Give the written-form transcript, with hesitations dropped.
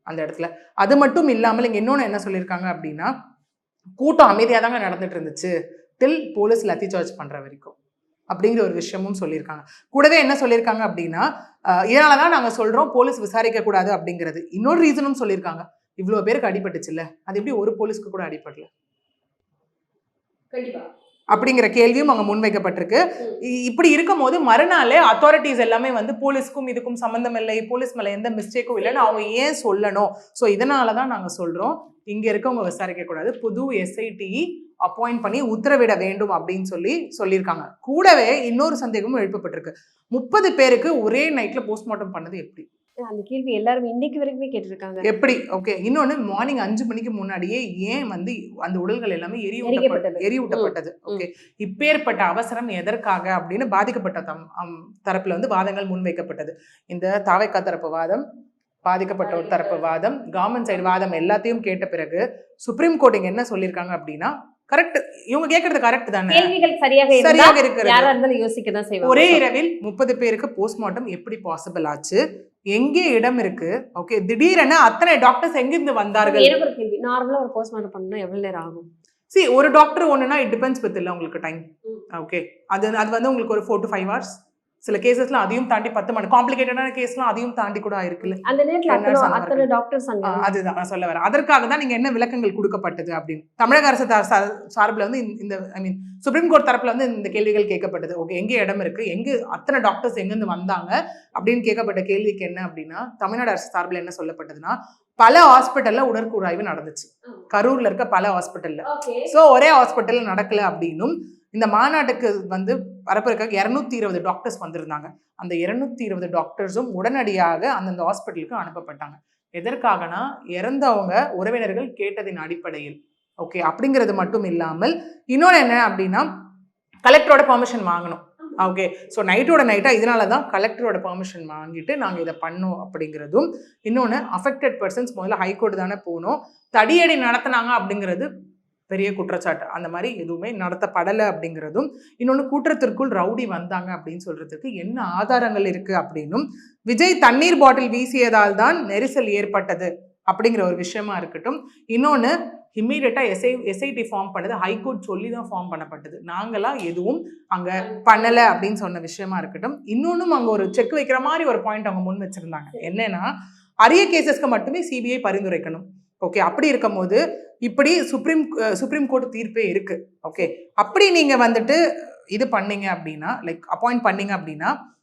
அந்த இடத்துல. அது மட்டும் இல்லாமல் இங்க இன்னொன்னு என்ன சொல்லியிருக்காங்க அப்படின்னா, கூட்டம் அமைதியா தாங்க நடந்துட்டு இருந்துச்சு டில் போலீஸ் லத்தி சார்ஜ் பண்ற வரைக்கும் அப்படிங்கிற ஒரு விஷயமும் சொல்லியிருக்காங்க. கூடவே என்ன சொல்லியிருக்காங்க அப்படின்னா, இதனாலதான் நாங்க சொல்றோம் போலீஸ் விசாரிக்க கூடாது அப்படிங்கிறது. இன்னொரு ரீசனும் சொல்லியிருக்காங்க, இவ்வளவு பேருக்கு அடிபட்டுச்சு இல்ல, அது எப்படி ஒரு போலீஸ்க்கு கூட அடிபடல அப்படிங்கிற கேள்வியும் அங்க முன்வைக்கப்பட்டிருக்கு. இப்படி இருக்கும் போது மறுநாளே அத்தாரிட்டிஸ் எல்லாமே வந்து போலீஸ்க்கும் இதுக்கும் சம்பந்தம் இல்லை, போலீஸ் மேல எந்த மிஸ்டேக்கும் இல்லைன்னு அவங்க ஏன் சொல்லணும்? ஸோ இதனாலதான் நாங்க சொல்றோம் இங்க இருக்கவங்க விசாரிக்க கூடாது, புது எஸ்ஐடி அப்பாயிண்ட் பண்ணி உத்தரவிட வேண்டும் அப்படின்னு சொல்லியிருக்காங்க. கூடவே இன்னொரு சந்தேகமும் எழுப்பப்பட்டிருக்கு, 30 பேருக்கு ஒரே நைட்ல போஸ்ட்மார்ட்டம் பண்ணது எப்படி? அந்த கேள்வி எல்லாரும் இன்னைக்கு வரைக்குமே கேட்டிருக்காங்க. எப்படி? ஓகே. இன்னொன்னு மார்னிங் 5 மணிக்கு முன்னாடியே ஏன் வந்து அந்த உடல்கள் எல்லாமே எரியூட்டப்பட்டது? ஓகே. இப்பேற்பட்ட அவசரம் எதற்காக அப்படின்னு பாதிக்கப்பட்ட தரப்புல வந்து வாதங்கள் முன்வைக்கப்பட்டது. இந்த தாவேகா தரப்பு வாதம், பாதிக்கப்பட்ட ஒரு தரப்பு வாதம், கவர்மெண்ட் சைடு வாதம் எல்லாத்தையும் கேட்ட பிறகு சுப்ரீம் கோர்ட் இங்க என்ன சொல்லியிருக்காங்க அப்படின்னா, கரெக்ட், இவங்க கேட்கறது கரெக்ட் தானே, கேள்விகள் சரியாக இருக்கிறது, யாரா இருந்தாலும் யோசிக்க தான் செய்வாங்க. ஒரே இரவில் 30 பேருக்கு போஸ்ட்மார்ட்டம் எப்படி பாசிபிள் ஆச்சு? எங்கே இடம் இருக்கு? ஓகே, திடீரென அத்தனை டாக்டர்ஸ் எங்கிருந்து வந்தார்கள்? எனக்கு ஒரு கேள்வி, நார்மலா ஒரு போஸ்ட்மார்ட்டம் பண்ணா எவ்வளவு நேரம் ஆகும்? ஒரு டாக்டர் ஒண்ணுனா இட் டிபெண்ட்ஸ் வித் இல்ல உங்களுக்கு டைம். ஓகே, அது வந்து உங்களுக்கு ஒரு 4 to 5 hours, சில கேசஸ்ல அதையும் தாண்டி 10 மணி, காம்ப்ளிகேட்டடான கேஸ்லாம் அதையும் தாண்டி கூட இருக்குல்ல. அந்த நேரத்துல அத்தனை டாக்டர்ஸ் அங்க, அதுதான் நான் சொல்ல வரேன். அதற்காக தான் நீங்க என்ன விளக்கங்கள் கொடுக்கப்பட்டது அப்படின்னு தமிழக அரசு சார்பில் வந்து இந்த சுப்ரீம் கோர்ட் தரப்புல வந்து இந்த கேள்விகள் கேட்கப்பட்டது. ஓகே, எங்க இடம் இருக்கு, எங்க அத்தனை டாக்டர்ஸ் எங்கிருந்து வந்தாங்க அப்படின்னு கேட்கப்பட்ட கேள்விக்கு என்ன அப்படின்னா, தமிழ்நாடு அரசு சார்பில் என்ன சொல்லப்பட்டதுன்னா, பல ஹாஸ்பிட்டல்ல உடற்கூறாய்வு நடந்துச்சு, கரூர்ல இருக்க பல ஹாஸ்பிட்டல்ல. சோ ஒரே ஹாஸ்பிட்டல்ல நடக்கல அப்படின்னும், இந்த மாநாட்டுக்கு வந்து பரப்புறதுக்காக 220 டாக்டர்ஸ் வந்திருந்தாங்க. அந்த 220 டாக்டர்ஸும் உடனடியாக அந்தந்த ஹாஸ்பிட்டலுக்கு அனுப்பப்பட்டாங்க. எதற்காகனா, இறந்தவங்க உறவினர்கள் கேட்டதின் அடிப்படையில். ஓகே, அப்படிங்கிறது மட்டும் இல்லாமல் இன்னொன்று என்ன அப்படின்னா, கலெக்டரோட பெர்மிஷன் வாங்கணும். ஓகே, ஸோ நைட்டா இதனால தான் கலெக்டரோட பெர்மிஷன் வாங்கிட்டு நாங்கள் இதை பண்ணோம் அப்படிங்கிறதும். இன்னொன்று, அஃபெக்டட் பர்சன்ஸ் முதல்ல ஹைகோர்ட் தானே போகணும், தடியடி நடத்தினாங்க அப்படிங்கிறது பெரிய குற்றச்சாட்டு, அந்த மாதிரி எதுவுமே நடத்தப்படலை அப்படிங்கிறதும். இன்னொன்று, கூட்டத்திற்குள் ரவுடி வந்தாங்க அப்படின்னு சொல்றதுக்கு என்ன ஆதாரங்கள் இருக்கு அப்படின்னும், விஜய் தண்ணீர் பாட்டில் வீசியதால் தான் நெரிசல் ஏற்பட்டது அப்படிங்கிற ஒரு விஷயமா இருக்கட்டும். இன்னொன்று, இம்மீடியட்டா எஸ்ஐடி ஃபார்ம் பண்ணது ஹைகோர்ட் சொல்லி தான் ஃபார்ம் பண்ணப்பட்டது, நாங்களாம் எதுவும் அங்க பண்ணல அப்படின்னு சொன்ன விஷயமா இருக்கட்டும். இன்னொன்னும் அங்க ஒரு செக் வைக்கிற மாதிரி ஒரு பாயிண்ட் அவங்க முன் வச்சிருந்தாங்க. என்னன்னா, அரிய கேசஸ்க்கு மட்டுமே சிபிஐ பரிந்துரைக்கணும். ஓகே, அப்படி இருக்கும் போது இப்படி சுப்ரீம் கோர்ட் தீர்ப்பே இருக்கு. ஓகே, அப்படி நீங்க வந்துட்டு இது பண்ணீங்க அப்படின்னா, லைக் அப்பாயிண்ட் பண்ணீங்க அப்படின்னா,